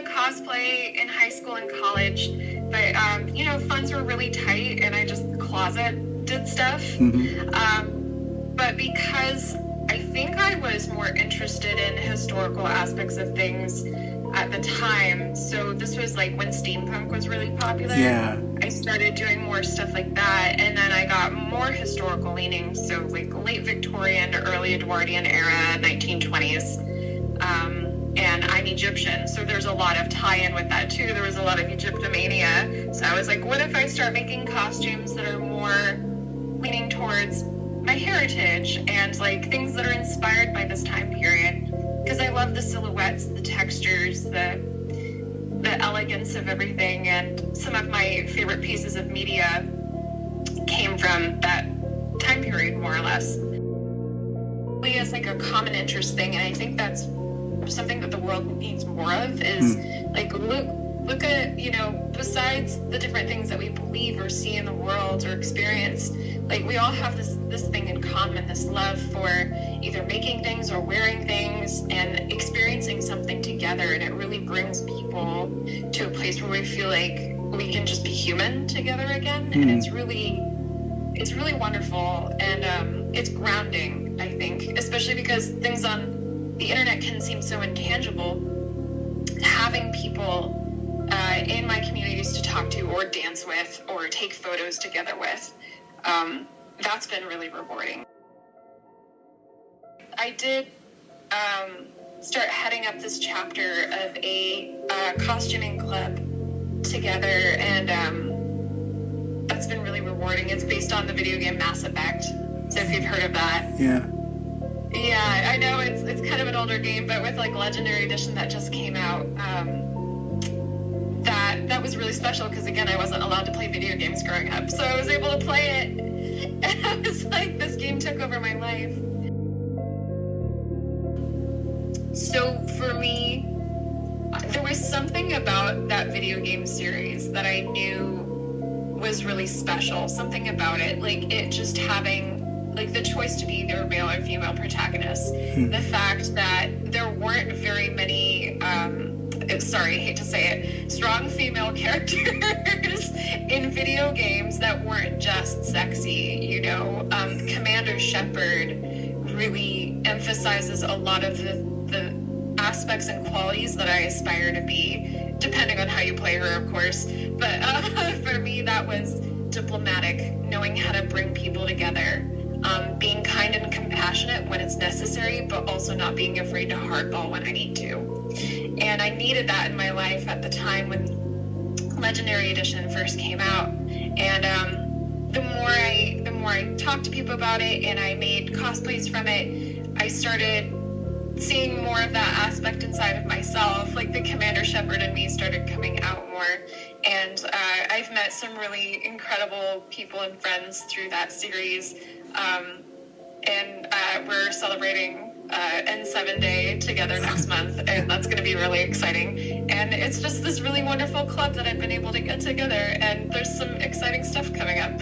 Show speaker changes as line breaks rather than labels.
Cosplay in high school and college, but funds were really tight and I just closet did stuff. But because I think I was more interested in historical aspects of things at the time, so this was like when steampunk was really popular.
Yeah.
I started doing more stuff like that, and then I got more historical leanings, so like late Victorian, early Edwardian era, 1920s. And I'm Egyptian, so there's a lot of tie-in with that too. There was a lot of Egyptomania. So I was like, what if I start making costumes that are more leaning towards my heritage and like things that are inspired by this time period? Because I love the silhouettes, the textures, the elegance of everything. And some of my favorite pieces of media came from that time period, more or less. It's like a common interest thing, and I think that's something that the world needs more of, is like look at, besides the different things that we believe or see in the world or experience, like we all have this thing in common, this love for either making things or wearing things and experiencing something together. And it really brings people to a place where we feel like we can just be human together again. And it's really wonderful, and it's grounding, I think, especially because things on the internet can seem so intangible. Having people in my communities to talk to or dance with or take photos together with, that's been really rewarding. I did start heading up this chapter of a costuming club together, and that's been really rewarding. It's based on the video game Mass Effect, so if you've heard of that. Yeah, I know it's kind of an older game, but with like Legendary Edition that just came out, that was really special because again, I wasn't allowed to play video games growing up, so I was able to play it, and I was like, this game took over my life. So for me, there was something about that video game series that I knew was really special. Something about it, like it just having like the choice to be either male or female protagonists. The fact that there weren't very many, sorry, I hate to say it, strong female characters in video games that weren't just sexy, Commander Shepard really emphasizes a lot of the aspects and qualities that I aspire to be, depending on how you play her, of course. But for me, that was diplomatic, knowing how to bring people together. Being kind and compassionate when it's necessary, but also not being afraid to hardball when I need to. And I needed that in my life at the time when Legendary Edition first came out. And the more I talked to people about it and I made cosplays from it, I started seeing more of that aspect inside of myself. Like the Commander Shepard in me started coming out more. And I've met some really incredible people and friends through that series. And we're celebrating N7 Day together next month, and that's going to be really exciting. And it's just this really wonderful club that I've been able to get together, and there's some exciting stuff coming up.